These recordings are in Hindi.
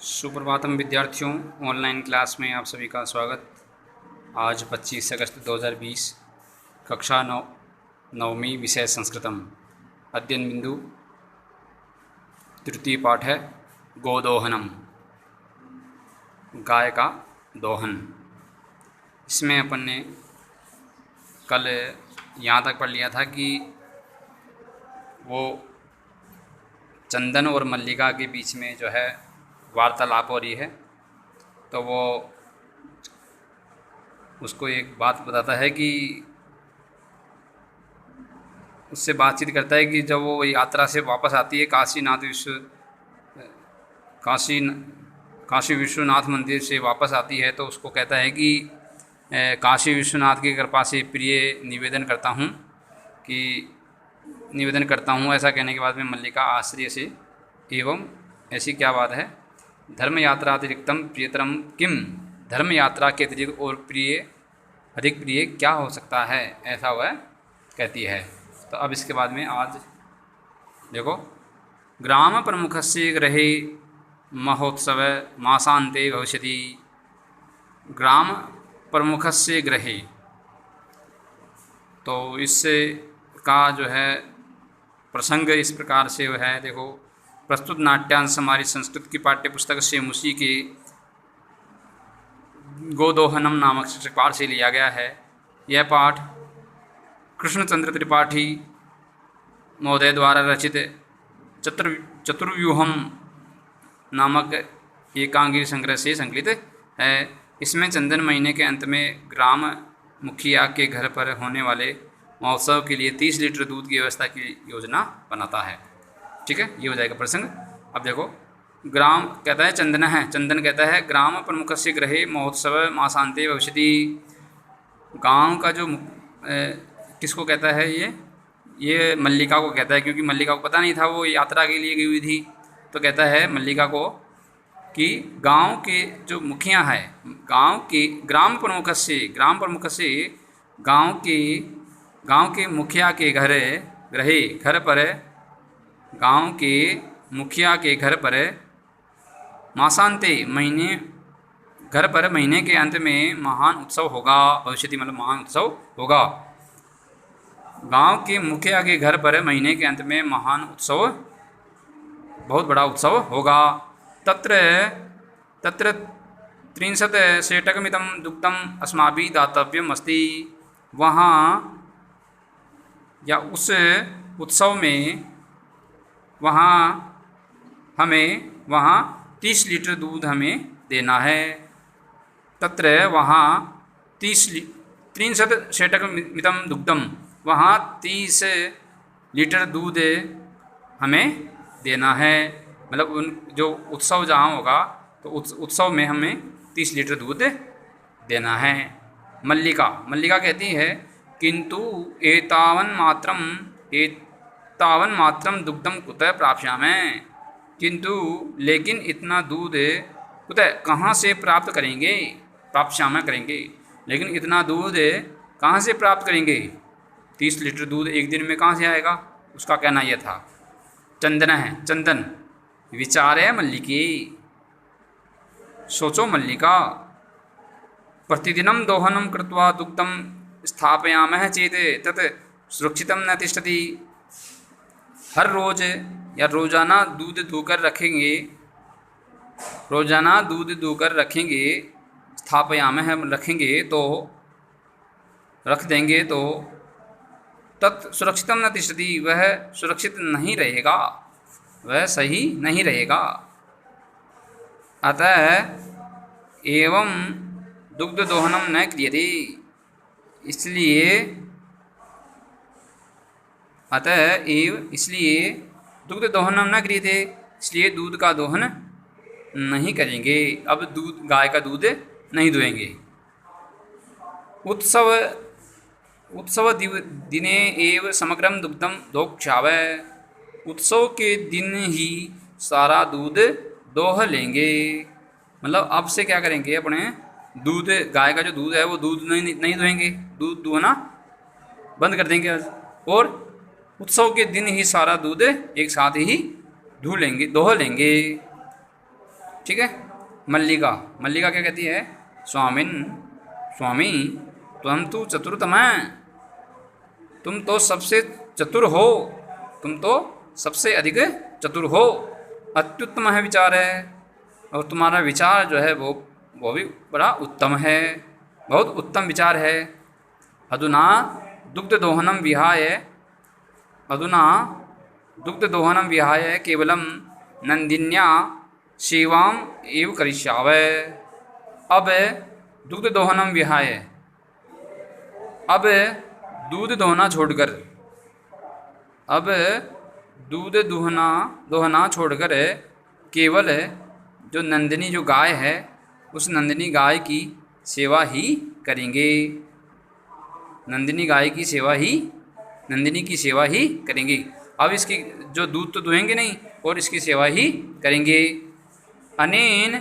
सुप्रभातम विद्यार्थियों, ऑनलाइन क्लास में आप सभी का स्वागत। आज 25 अगस्त 2020, कक्षा नवमी, विषय संस्कृतम, अध्ययन बिंदु, तृतीय पाठ है गोदोहनम, गाय का दोहन। इसमें अपन ने कल यहाँ तक पढ़ लिया था कि वो चंदन और मल्लिका के बीच में जो है वार्तालाप हो रही है, तो वो उसको एक बात बताता है कि उससे बातचीत करता है कि जब वो यात्रा से वापस आती है काशी काशी विश्वनाथ मंदिर से वापस आती है, तो उसको कहता है कि काशी विश्वनाथ की कृपा से प्रिय निवेदन करता हूँ। ऐसा कहने के बाद में मल्लिका आश्चर्य से, एवं ऐसी क्या बात है, धर्म यात्रा अतिरिक्तम प्रियतरम किम, धर्म यात्रा के अतिरिक्त और अधिक प्रिय क्या हो सकता है, ऐसा वह कहती है। तो अब इसके बाद में आज देखो, ग्राम प्रमुखस्य गृहे महोत्सव मासान्ते भविष्यति। ग्राम प्रमुखस्य गृहे, तो इससे का जो है प्रसंग इस प्रकार से है। देखो, प्रस्तुत नाट्यांश हमारी संस्कृत की पाठ्य पुस्तक से मुसी के गोदोहनम नामक शीर्षक पाठ से लिया गया है। यह पाठ कृष्णचंद्र त्रिपाठी महोदय द्वारा रचित चतुर्व्यूहम नामक एकांगी संग्रह से संकलित है। इसमें चंदन महीने के अंत में ग्राम मुखिया के घर पर होने वाले महोत्सव के लिए 30 लीटर दूध की व्यवस्था की योजना बनाता है। ठीक है, ये हो जाएगा प्रसंग। अब देखो, ग्राम कहता है चंदन है, चंदन कहता है ग्राम प्रमुखस्य गृहे महोत्सव मासान्ते भविष्यति। गांव का जो किसको कहता है, ये मल्लिका को कहता है, क्योंकि मल्लिका को पता नहीं था, वो यात्रा के लिए गई हुई थी। तो कहता है मल्लिका को कि गांव के जो मुखिया है, ग्राम प्रमुखस्य गांव के मुखिया के घर पर, गांव के मुखिया के घर पर मासान्ते महीने के अंत में महान उत्सव होगा। भविष्यति मतलब महान उत्सव होगा। गांव के मुखिया के घर पर महीने के अंत में महान उत्सव, बहुत बड़ा उत्सव होगा। तत्र 30 सेटकमितं दुग्धम अस्माभिः दातव्यम अस्ति। वहाँ या उस उत्सव में वहाँ 30 लीटर दूध हमें देना है। तत्र वहाँ 30 सेटकमितं दुग्धम, वहाँ 30 लीटर दूध हमें देना है। मतलब उन जो उत्सव जहाँ होगा, तो उत्सव में हमें 30 लीटर दूध देना है। मल्लिका कहती है, किंतु एतावन मात्रम दुग्धम कुतः प्राप्स्यामि। किंतु लेकिन इतना दूध कुतः कहाँ से प्राप्त करेंगे, प्राप्स्यामि करेंगे, लेकिन इतना दूध कहाँ से प्राप्त करेंगे। 30 लीटर दूध एक दिन में कहाँ से आएगा, उसका कहना यह था। चंदन है, चंदन विचारे मल्लिकी, सोचो मल्लिका, प्रतिदिनं दोहनं कृत्वा दुग्धं स्थापयामः चेत् तत् सुरक्षितं न तिष्ठति। हर रोज या रोजाना दूध धोकर रखेंगे, स्थापयामः रखेंगे, तो रख देंगे तो तत् सुरक्षितम न तिष्ठति, वह सुरक्षित नहीं रहेगा, वह सही नहीं रहेगा। अतः एवं दुग्ध दोहनम न क्रियते, इसलिए दुग्ध दोहनम न क्रियते, इसलिए दूध का दोहन नहीं करेंगे। अब गाय का दूध नहीं दुहेंगे। उत्सव दिने एव समग्रम दुग्धम दोक्ष्यावः, उत्सव के दिन ही सारा दूध दोह लेंगे। मतलब अब से क्या करेंगे, अपने दूध, गाय का जो दूध है वो दूध नहीं दुहेंगे, दूध दुहना बंद कर देंगे, और उत्सव के दिन ही सारा दूध एक साथ ही दोह लेंगे। ठीक है। मल्लिका, मल्लिका क्या कहती है? स्वामिन, स्वामी त्वं तु चतुरतम, तुम तो सबसे चतुर हो, तुम तो सबसे अधिक चतुर हो। अत्युत्तम है विचार है, और तुम्हारा विचार जो है वो भी बड़ा उत्तम है, बहुत उत्तम विचार है। अधुना दुग्ध दोहनम विहाय, अधुना दुग्ध दोहनम विहाय केवलम नंदिन्या सेवाम एव करिष्यावः। अब दुग्ध दोहनम विहाय, अब दूध दोहना छोड़कर, अब दूध दोहना दोहना छोड़कर केवल जो नंदिनी जो गाय है उस नंदिनी गाय की सेवा ही करेंगे। नंदिनी गाय की सेवा ही, नंदिनी की सेवा ही करेंगे। अब इसकी जो दूध तो दुहेंगे नहीं और इसकी सेवा ही करेंगे। अनेन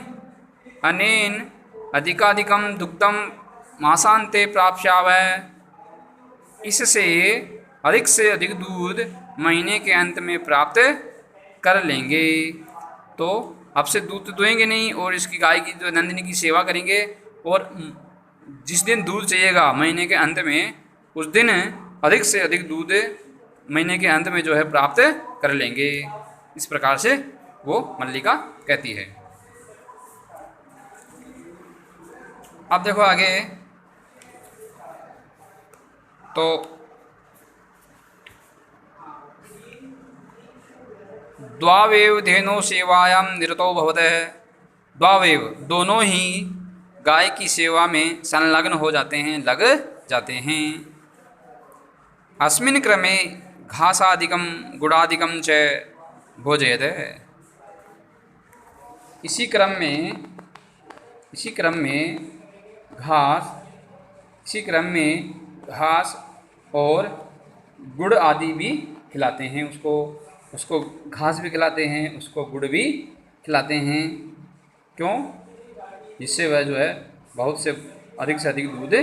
अनेन अधिकाधिकम दुग्धम मासांते प्राप्स्यावः, इससे अधिक से अधिक दूध महीने के अंत में प्राप्त कर लेंगे। तो अब से दूध तो दुहेंगे नहीं और इसकी गाय की जो नंदिनी की सेवा करेंगे, और जिस दिन दूध चाहिएगा महीने के अंत में, उस दिन अधिक से अधिक दूध महीने के अंत में जो है प्राप्त कर लेंगे। इस प्रकार से वो मल्लिका कहती है। अब देखो आगे, तो द्वावेव धेनो सेवायां निरतो भवतः, द्वावेव दोनों ही गाय की सेवा में संलग्न हो जाते हैं, लग जाते हैं। अस्मिन् क्रमे घासादिकं गुडादिकं च भोजयते, इसी क्रम में घास, इसी क्रम में घास और गुड़ आदि भी खिलाते हैं उसको, उसको घास भी खिलाते हैं, उसको गुड़ भी खिलाते हैं। क्यों? जिससे वह जो है बहुत से अधिक दूध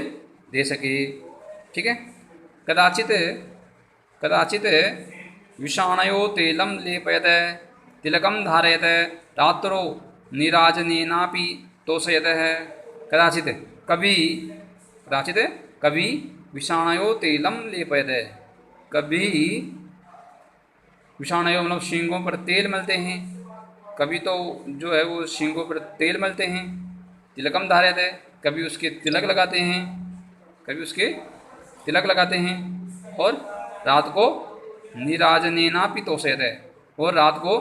दे सके। ठीक है। कदाचित विषाणयो तैलं लेपयते तिलकं धारयते रात्रौ नीराजनेनापि तोषयतः। कदाचित कभी विषाणयो तैलं लेपयते, कभी विषाणयो मतलब सींगों पर तेल मलते हैं, कभी तो जो है वो सींगों पर तेल मलते हैं। तिलकम धारयते, कभी उसके तिलक लगाते हैं, कभी उसके तिलक लगाते हैं। और रात को नीराजनेनापि तोषयते, और रात को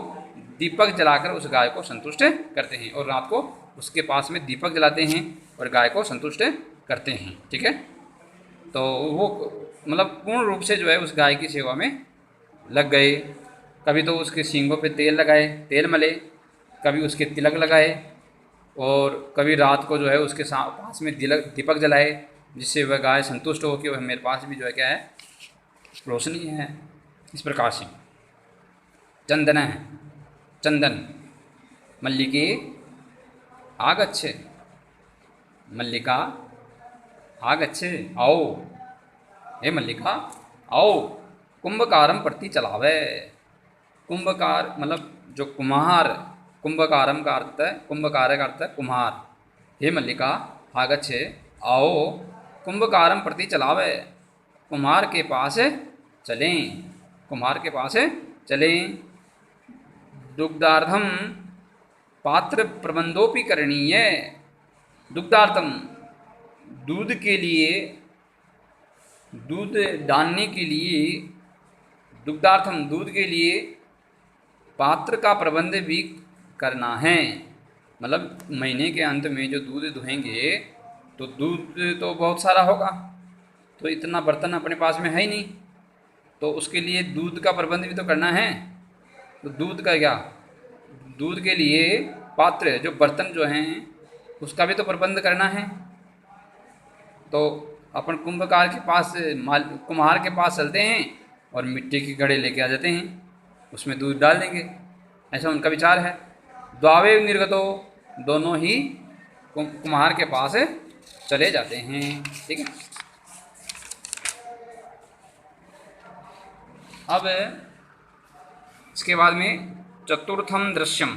दीपक जलाकर उस गाय को संतुष्ट करते हैं, और रात को उसके पास में दीपक जलाते हैं और गाय को संतुष्ट करते हैं। ठीक है। तो वो मतलब पूर्ण रूप से जो है उस गाय की सेवा में लग गए। कभी तो उसके सींगों पे तेल लगाए, तेल मले, कभी उसके तिलक लगाए, और कभी रात को जो है उसके पास में दीपक जलाए, जिससे वह गाय संतुष्ट हो कि वह मेरे पास भी जो है क्या है, रोशनी है। इस प्रकार से चंदन है, चंदन मल्लिके आगच्छे, मल्लिका आगच्छे, आओ हे मल्लिका आओ, कुंभकारम प्रति चलावे। कुंभकार मतलब जो कुम्हार, कुंभकारम का अर्थ है, कुंभकार का अर्थ है कुम्हार। हे मल्लिका आगच्छे, आओ कुंभकारम प्रति चलावे, कुम्हार के पास चलें, कुम्हार के पास चलें। दुग्धार्थम पात्र प्रबंधोपि करणीय, दुग्धार्थम दूध के लिए, दूध डालने के लिए, दुग्धार्थम दूध के लिए पात्र का प्रबंध भी करना है। मतलब महीने के अंत में जो दूध दुहेंगे तो दूध तो बहुत सारा होगा, तो इतना बर्तन अपने पास में है ही नहीं, तो उसके लिए दूध का प्रबंध भी तो करना है। तो दूध का क्या, दूध के लिए पात्र जो बर्तन जो हैं उसका भी तो प्रबंध करना है। तो अपन कुंभकार के पास, कुम्हार के पास चलते हैं और मिट्टी के घड़े लेके आ जाते हैं, उसमें दूध डाल देंगे, ऐसा उनका विचार है। द्वावेव निर्गतो, दोनों ही कुम्हार के पास चले जाते हैं। ठीक है। अब इसके बाद में चतुर्थम दृश्यम,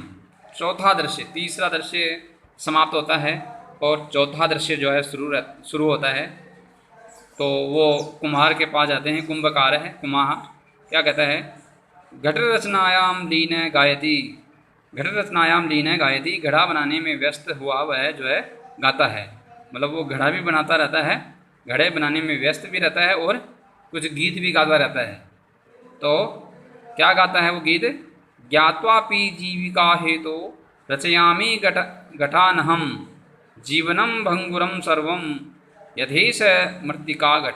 चौथा दृश्य, तीसरा दृश्य समाप्त होता है और चौथा दृश्य जो है शुरू होता है। तो वो कुम्हार के पास जाते हैं, कुंभकार है कुम्हार, क्या कहता है, घट रचनायाम लीन गायती, घट रचनायाम लीन गायती, घड़ा बनाने में व्यस्त हुआ वह जो है गाता है। मतलब वो घड़ा भी बनाता रहता है, घड़े बनाने में व्यस्त भी रहता है और कुछ गीत भी गाता रहता है। तो क्या गाता है वो गीत, ज्ञात्वापि जीविका हेतु रचयामि घटानहम, जीवनम भंगुरम सर्वम यथेश मृत्तिका घट।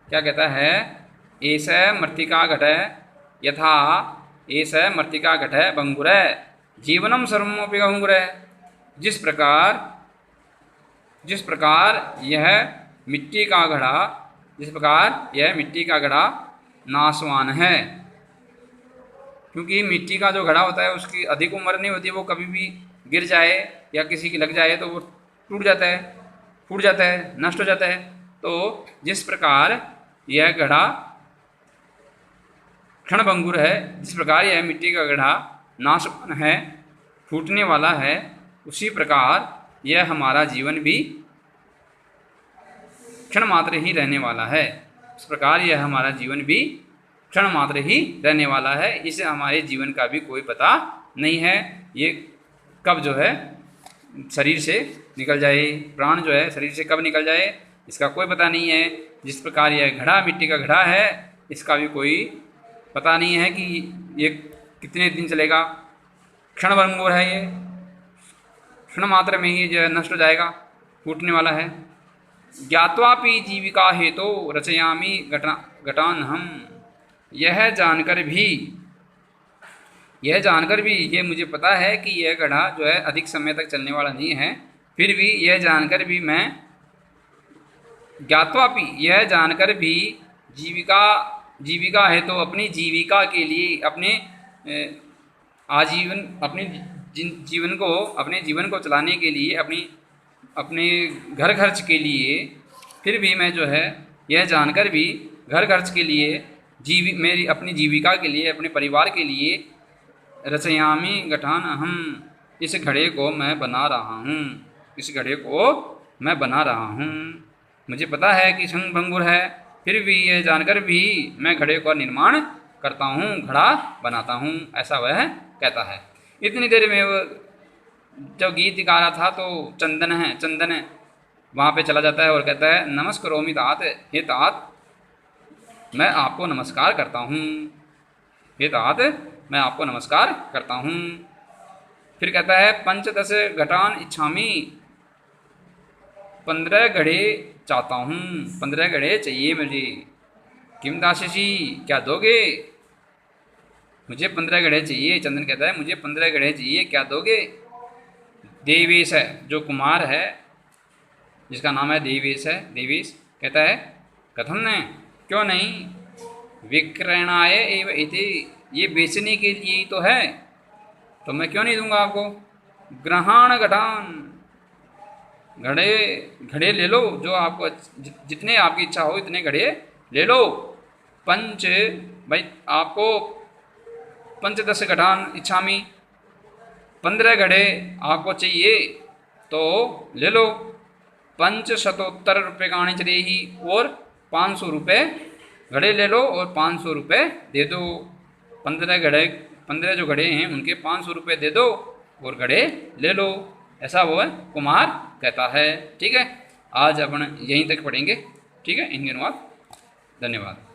क्या कहता है, एस मृत्तिका घट यथा एस मृत्तिका घट भंगुर जीवनम सर्वमपि भंगुर। जिस प्रकार यह मिट्टी का घड़ा, जिस प्रकार यह मिट्टी का घड़ा नाशवान है, क्योंकि मिट्टी का जो घड़ा होता है उसकी अधिक उम्र नहीं होती, वो कभी भी गिर जाए या किसी की लग जाए तो वो टूट जाता है, फूट जाता है, नष्ट हो जाता है। तो जिस प्रकार यह घड़ा क्षणभंगुर है, जिस प्रकार यह मिट्टी का घड़ा नाशवान है, फूटने वाला है, उसी प्रकार यह हमारा जीवन भी क्षण मात्र ही रहने वाला है। इस प्रकार यह हमारा जीवन भी क्षण मात्र ही रहने वाला है। इसे हमारे जीवन का भी कोई पता नहीं है, ये कब जो है शरीर से निकल जाए, प्राण जो है शरीर से कब निकल जाए इसका कोई पता नहीं है। जिस प्रकार यह घड़ा मिट्टी का घड़ा है, इसका भी कोई पता नहीं है कि ये कितने दिन चलेगा, क्षणभंगुर है, ये क्षण मात्र में ही जो है नष्ट हो जाएगा, फूटने वाला है। ज्ञात्वापि जीविका हेतु रचयामि घटानहम, यह जानकर भी ये मुझे पता है कि यह घड़ा जो है अधिक समय तक चलने वाला नहीं है, फिर भी यह जानकर भी मैं, ज्ञात्वापि यह जानकर भी जीविका है तो अपनी जीविका के लिए, अपने आजीवन, अपने जीवन को चलाने के लिए, अपने घर खर्च के लिए, फिर भी मैं जो है यह जानकर भी घर खर्च के लिए, मेरी अपनी जीविका के लिए, अपने परिवार के लिए रचयामी घटानहम, इस घड़े को मैं बना रहा हूँ, इस घड़े को मैं बना रहा हूँ। मुझे पता है कि क्षणभंगुर है, फिर भी यह जानकर भी मैं घड़े का निर्माण करता हूँ, घड़ा बनाता हूँ, ऐसा वह कहता है। इतनी देर में वो जब गीत गा रहा था तो चंदन वहाँ पे चला जाता है और कहता है, नमस्करोमि तात, हे तात मैं आपको नमस्कार करता हूँ, हे तात मैं आपको नमस्कार करता हूँ। फिर कहता है, पंचदश घटान इच्छामि, 15 घड़े चाहता हूँ, 15 घड़े चाहिए मुझे। किम दासी, क्या दोगे? मुझे 15 घड़े चाहिए। चंदन कहता है, मुझे 15 घड़े चाहिए, क्या दोगे? देवेश है, जो कुमार है जिसका नाम है देवेश है, देवेश कहता है, कथम ने, क्यों नहीं, विक्रयणाय एव इति, ये बेचने के लिए ही तो है, तो मैं क्यों नहीं दूंगा आपको। ग्रहण घटान, घड़े ले लो, जो आपको जितने आपकी इच्छा हो इतने घड़े ले लो। पंच, भाई आपको 15 घटान इच्छामी, 15 घड़े आपको चाहिए तो ले लो। 500 रुपये गाने चले ही, और 500 रुपये घड़े ले लो और 500 रुपये दे दो। 15 जो घड़े हैं उनके 500 रुपये दे दो और घड़े ले लो, ऐसा वो कुमार कहता है। ठीक है, आज अपन यहीं तक पढ़ेंगे। ठीक है, इनके अनुवाद। धन्यवाद।